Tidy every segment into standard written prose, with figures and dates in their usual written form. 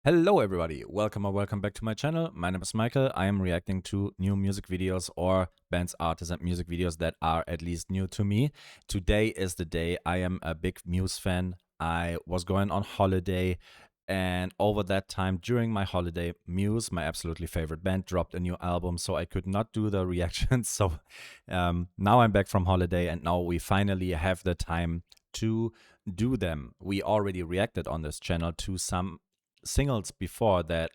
Hello everybody, welcome or welcome back to my channel. My name is Michael. I am reacting to new music videos or bands, artists and music videos that are at least new to me. Today is the day. I am a big Muse fan. I was going on holiday and over that time during my holiday, Muse, my absolutely favorite band, dropped a new album, so I could not do the reactions. So now I'm back from holiday and now we finally have the time to do them. We already reacted on this channel to some singles before that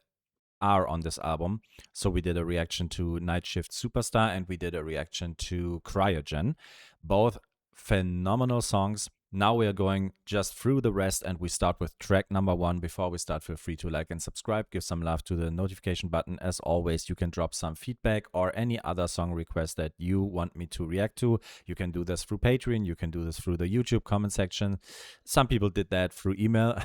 are on this album. So we did a reaction to Night Shift Superstar and we did a reaction to Cryogen. Both phenomenal songs. Now we are going just through the rest and we start with track number 1. Before we start, feel free to like and subscribe, give some love to the notification button. As always, you can drop some feedback or any other song request that you want me to react to. You can do this through Patreon, you can do this through the YouTube comment section. Some people did that through email.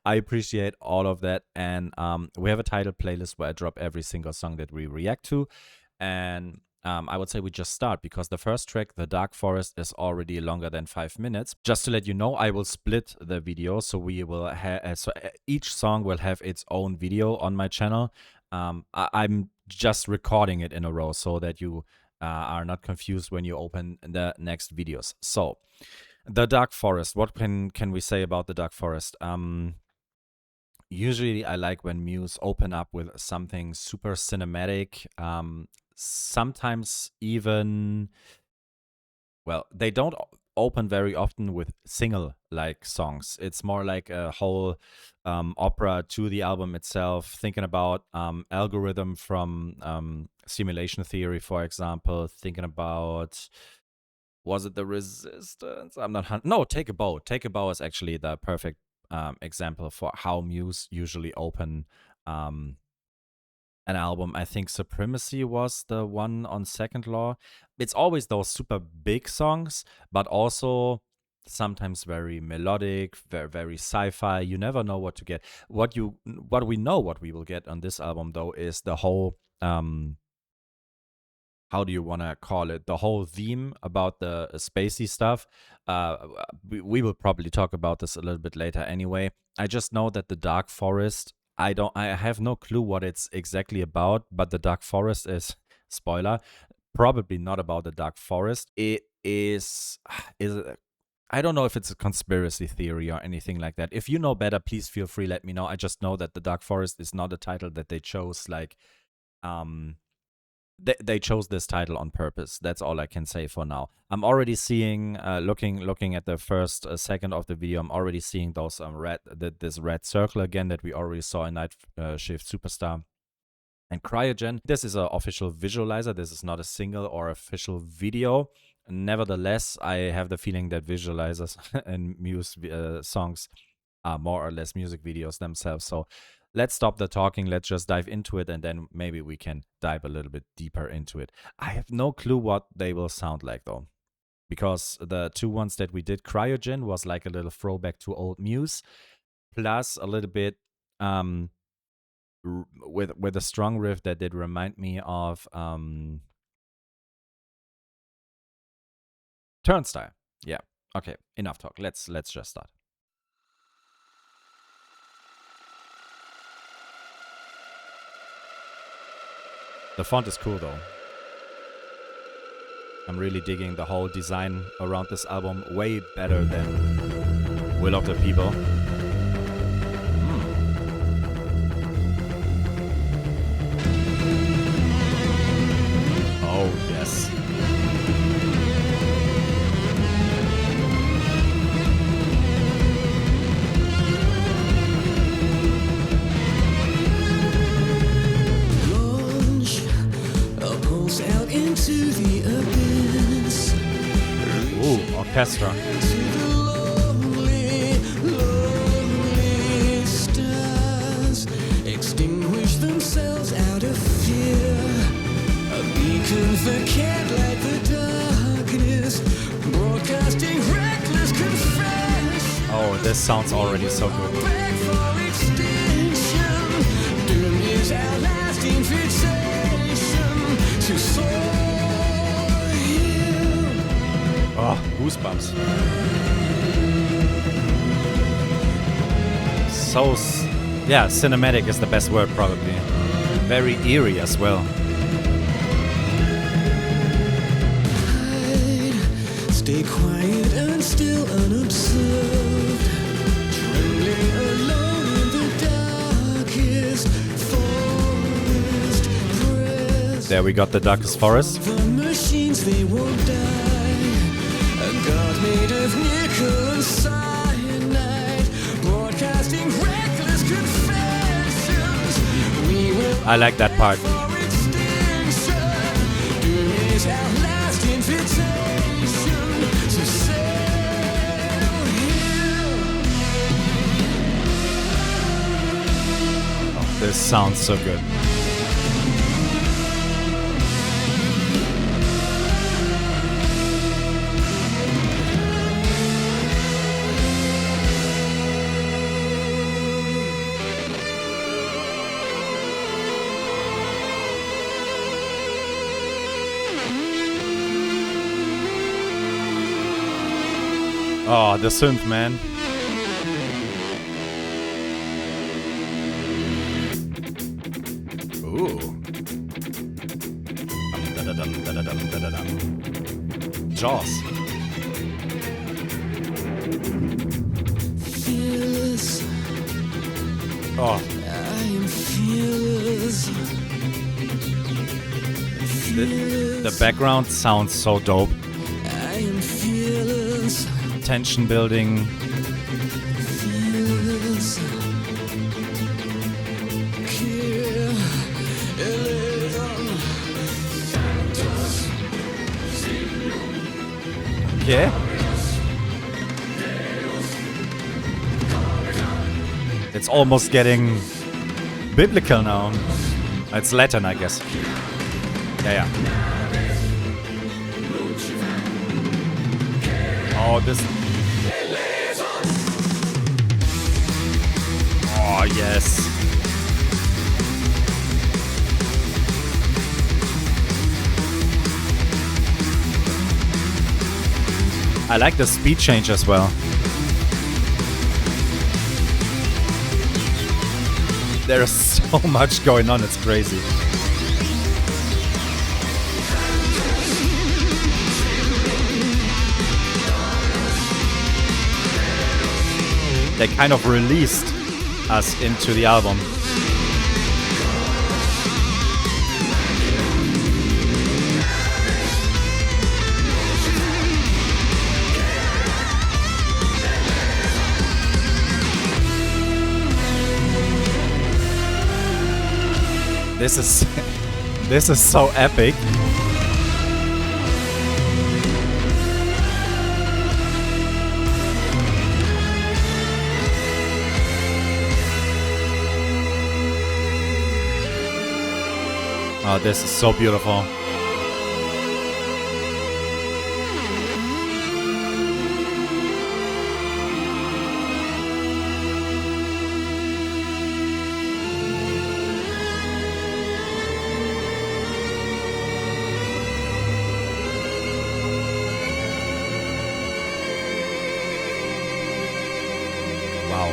I appreciate all of that. And we have a title playlist where I drop every single song that we react to. And I would say we just start because the first track, The Dark Forest, is already longer than 5 minutes. Just to let you know, I will split the video, so we will have each song will have its own video on my channel. I'm just recording it in a row so that you are not confused when you open the next videos. So, The Dark Forest. What can we say about The Dark Forest? Usually, I like when Muse open up with something super cinematic. Sometimes even, well, they don't open very often with single-like songs. It's more like a whole opera to the album itself, thinking about Algorithm from Simulation Theory, for example, thinking about, was it The Resistance? I'm not, no, Take a Bow. Take a Bow is actually the perfect example for how Muse usually open an album. I think Supremacy was the one on Second Law. It's always those super big songs, but also sometimes very melodic, very sci-fi. You never know what to get. What we know what we will get on this album though is the whole how do you want to call it? The whole theme about the spacey stuff. We will probably talk about this a little bit later anyway. I just know that The Dark Forest, I have no clue what it's exactly about, but The Dark Forest is, spoiler, probably not about the Dark Forest. It is I don't know if it's a conspiracy theory or anything like that. If you know better, please feel free, let me know. I just know that The Dark Forest is not a title that they chose, like, they chose this title on purpose. That's all I can say for now. I'm already seeing, looking at the first second of the video, I'm already seeing those this red circle again that we already saw in Night Shift Superstar and Cryogen. This is an official visualizer. This is not a single or official video. Nevertheless, I have the feeling that visualizers and Muse songs are more or less music videos themselves. So let's stop the talking. Let's just dive into it, and then maybe we can dive a little bit deeper into it. I have no clue what they will sound like, though, because the two ones that we did, Cryogen, was like a little throwback to old Muse, plus a little bit with a strong riff that did remind me of Turnstile. Yeah. Okay. Enough talk. Let's just start. The font is cool though. I'm really digging the whole design around this album, way better than Will of the People. Oh, yes. Into the abyss. Ooh, orchestra. Into the lonely, lonely stars extinguish themselves out of fear. A beacon that can't light the darkness, broadcasting reckless confession. Oh, this sounds already so good. Back for extinction. Doom is our lasting fixation to soar. Oh, goosebumps. So Yeah, cinematic is the best word probably. Very eerie as well. Stay quiet and still unobserved, trembling alone in the darkest forest. There we got the darkest forest. The machines, they won't die. A god made of nickel and cyanide, broadcasting reckless confessions. We will I like that part. for extinction. Doom is our last invitation to sail here. This sounds so good. Oh, the synth, man. Ooh. Jaws. Fearless, Oh, I am fearless. the background sounds so dope. I am fearless. Tension building. Fearless. Kill. Okay. It's almost getting biblical now. It's Latin, I guess. Yeah. Oh, this. Oh, yes. I like the speed change as well. There's so much going on, it's crazy. They kind of released us into the album. This is so epic. Oh, this is so beautiful. Wow.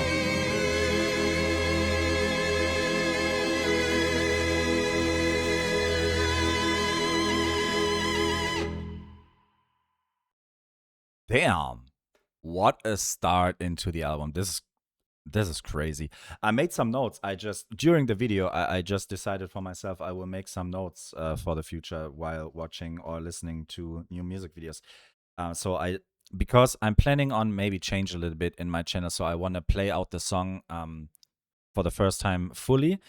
Damn. What a start into the album. This is crazy. I made some notes. I just during the video I just decided for myself I will make some notes for the future while watching or listening to new music videos. So I because I'm planning on maybe change a little bit in my channel, so I want to play out the song for the first time fully,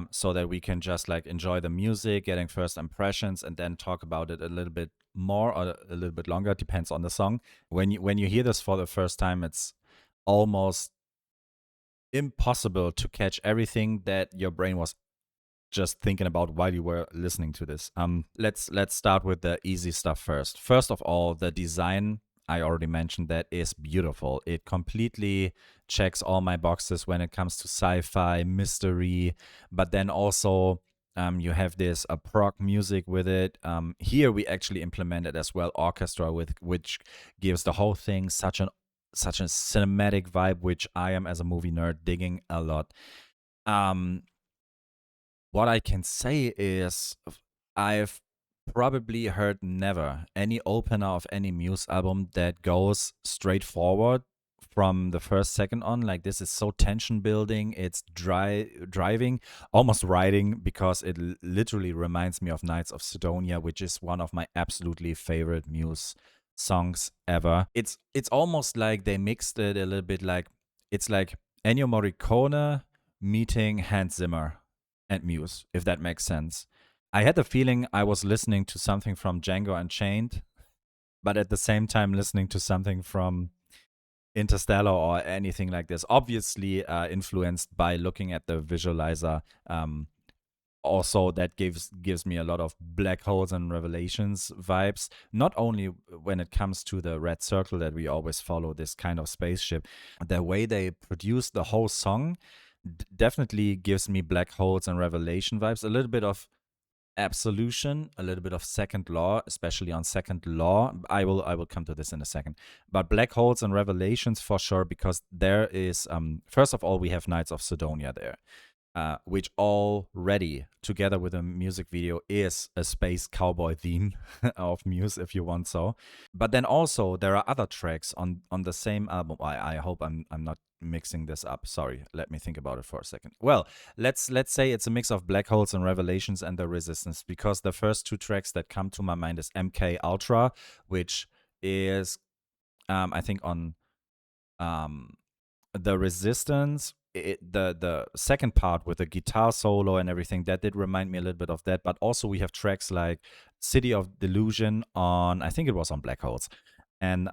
so that we can just like enjoy the music, getting first impressions, and then talk about it a little bit more or a little bit longer. Depends on the song. When you hear this for the first time, it's almost impossible to catch everything that your brain was just thinking about while you were listening to this. Let's start with the easy stuff first. First of all, the design, I already mentioned, that is beautiful. It completely checks all my boxes when it comes to sci-fi, mystery, but then also you have this prog music with it. Here we actually implemented as well orchestra, with which gives the whole thing such a cinematic vibe, which I am, as a movie nerd, digging a lot. Um, what I can say is I've probably heard never any opener of any Muse album that goes straight forward from the first second on. Like, this is so tension building. It's driving, almost riding, because it literally reminds me of Knights of Sidonia, which is one of my absolutely favorite Muse songs ever. It's almost like they mixed it a little bit, like it's like Ennio Morricone meeting Hans Zimmer and Muse, if that makes sense. I had the feeling I was listening to something from Django Unchained, but at the same time listening to something from Interstellar or anything like this. Obviously, influenced by looking at the visualizer. Also, that gives me a lot of black holes and revelations vibes. Not only when it comes to the red circle that we always follow, this kind of spaceship, the way they produce the whole song definitely gives me black holes and revelation vibes. A little bit of absolution, a little bit of second law, especially on second law. I will come to this in a second. But black holes and revelations for sure, because there is first of all, we have Knights of Sidonia there. Which already, together with a music video, is a space cowboy theme of Muse, if you want so. But then also there are other tracks on the same album. I hope I'm not mixing this up. Sorry, let me think about it for a second. Well, let's say it's a mix of Black Holes and Revelations and The Resistance, because the first two tracks that come to my mind is MK Ultra, which is I think on The Resistance, the second part with the guitar solo and everything, that did remind me a little bit of that. But also we have tracks like City of Delusion on, I think it was on Black Holes. And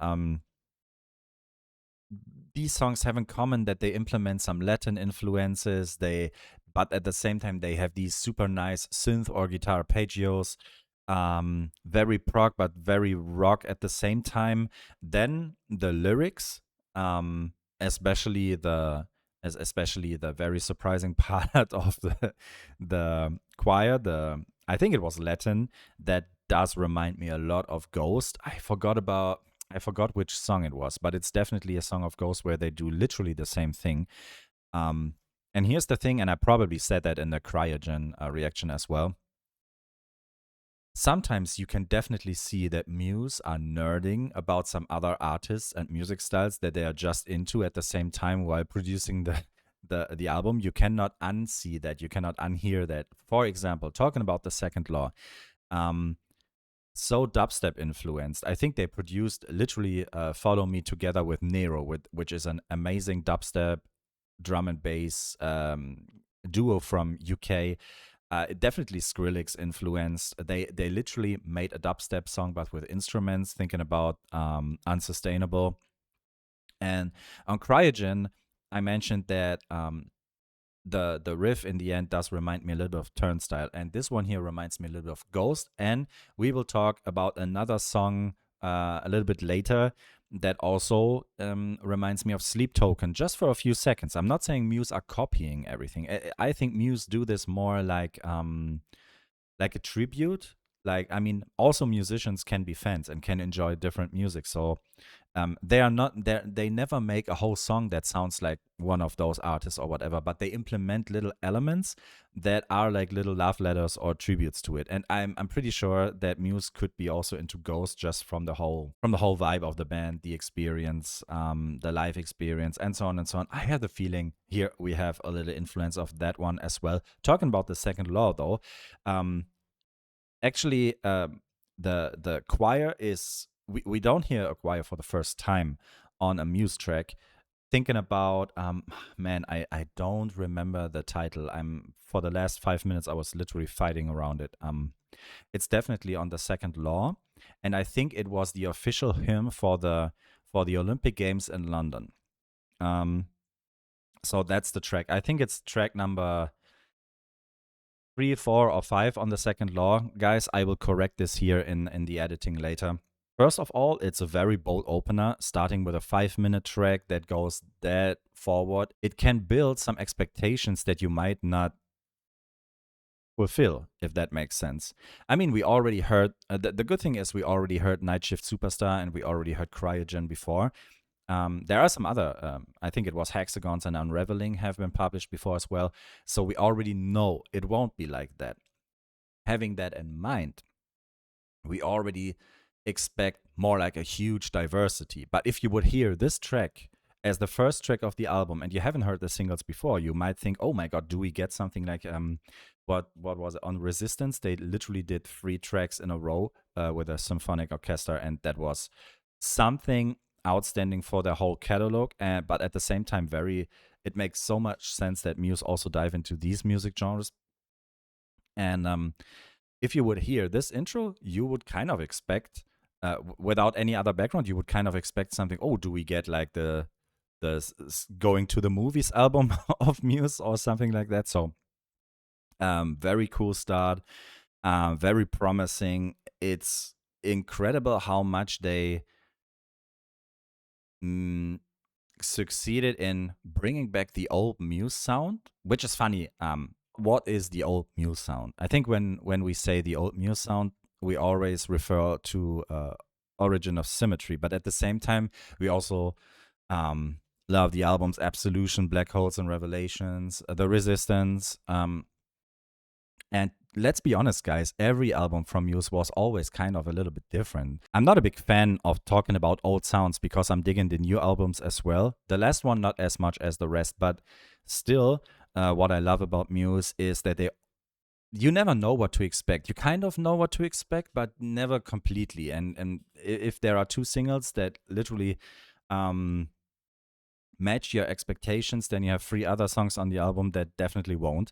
these songs have in common that they implement some Latin influences. But at the same time, they have these super nice synth or guitar arpeggios, very prog but very rock at the same time. Then the lyrics, especially the very surprising part of the choir. I think it was Latin, that does remind me a lot of Ghost. I forgot which song it was, but it's definitely a song of Ghost where they do literally the same thing. Um, and here's the thing, and I probably said that in the Cryogen reaction as well. Sometimes you can definitely see that Muse are nerding about some other artists and music styles that they are just into at the same time while producing the album. You cannot unsee that. You cannot unhear that. For example, talking about the second law, so dubstep influenced. I think they produced literally "Follow Me" together with Nero, which is an amazing dubstep drum and bass duo from UK. Definitely Skrillex influenced. They literally made a dubstep song, but with instruments, thinking about Unsustainable. And on Cryogen, I mentioned that the riff in the end does remind me a little bit of Turnstile, and this one here reminds me a little bit of Ghost. And we will talk about another song a little bit later that also reminds me of Sleep Token, just for a few seconds. I'm not saying Muse are copying everything. I think Muse do this more like a tribute. Like, I mean, also musicians can be fans and can enjoy different music. So they are not there. They never make a whole song that sounds like one of those artists or whatever, but they implement little elements that are like little love letters or tributes to it. And I'm pretty sure that Muse could be also into Ghost, just from the whole vibe of the band, the experience, the live experience, and so on and so on. I have the feeling here we have a little influence of that one as well. Talking about the second law, though, actually, the choir is, we don't hear a choir for the first time on a Muse track. Thinking about man, I don't remember the title. I'm For the last 5 minutes I was literally fighting around it. It's definitely on the second law, and I think it was the official hymn for the Olympic Games in London. So that's the track. I think it's track number 3, 4, or 5 on the second law. Guys, I will correct this here in the editing later. First of all, it's a very bold opener, starting with a 5-minute track that goes that forward. It can build some expectations that you might not fulfill, if that makes sense. I mean, we already heard, the good thing is we already heard Night Shift Superstar and we already heard Cryogen before. There are some other, I think it was Hexagons and Unraveling have been published before as well. So we already know it won't be like that. Having that in mind, we already expect more like a huge diversity. But if you would hear this track as the first track of the album and you haven't heard the singles before, you might think, oh my God, do we get something like what was it on Resistance? They literally did 3 tracks in a row with a symphonic orchestra, and that was something outstanding for their whole catalog. But at the same time, it makes so much sense that Muse also dive into these music genres. And if you would hear this intro, you would kind of expect, without any other background, you would kind of expect something. Oh, do we get like the going to the movies album of Muse or something like that? So, very cool start, very promising. It's incredible how much they succeeded in bringing back the old Muse sound, which is funny. What is the old Muse sound? I think when we say the old Muse sound, we always refer to Origin of Symmetry, but at the same time, we also love the albums Absolution, Black Holes and Revelations, The Resistance, and let's be honest, guys, every album from Muse was always kind of a little bit different. I'm not a big fan of talking about old sounds because I'm digging the new albums as well. The last one, not as much as the rest, but still, what I love about Muse is that you never know what to expect. You kind of know what to expect, but never completely. And if there are 2 singles that literally match your expectations, then you have 3 other songs on the album that definitely won't.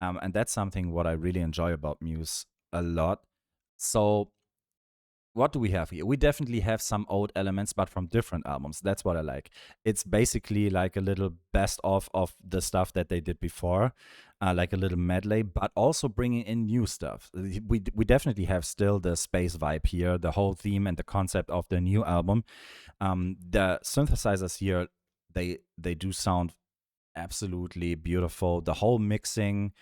And that's something what I really enjoy about Muse a lot. So what do we have here? We definitely have some old elements, but from different albums. That's what I like. It's basically like a little best of the stuff that they did before, like a little medley, but also bringing in new stuff. We definitely have still the space vibe here, the whole theme and the concept of the new album. The synthesizers here, they do sound absolutely beautiful. The whole mixing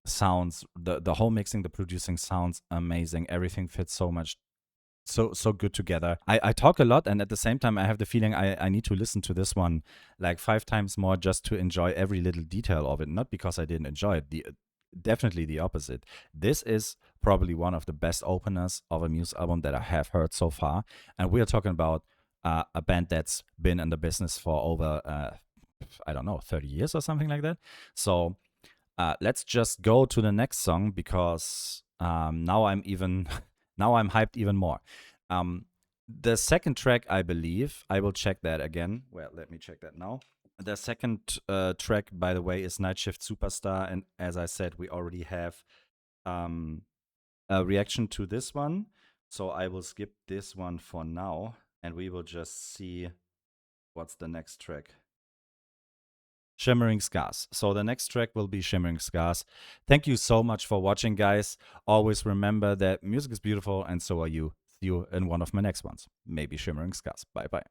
sounds, the whole mixing, the producing sounds amazing. Everything fits so much, so good together. I talk a lot, and at the same time I have the feeling I need to listen to this one like 5 times more just to enjoy every little detail of it, not because I didn't enjoy it. Definitely the opposite. This is probably one of the best openers of a Muse album that I have heard so far, and we are talking about a band that's been in the business for over I don't know, 30 years or something like that. So let's just go to the next song because now I'm even now I'm hyped even more. The second track, I believe, I will check that again. Well, let me check that now. The second track, by the way, is Night Shift Superstar, and as I said, we already have a reaction to this one, so I will skip this one for now, and we will just see what's the next track. Shimmering Scars. So the next track will be Shimmering Scars. Thank you so much for watching, guys. Always remember that music is beautiful and so are you. See you in one of my next ones. Maybe Shimmering Scars. Bye bye.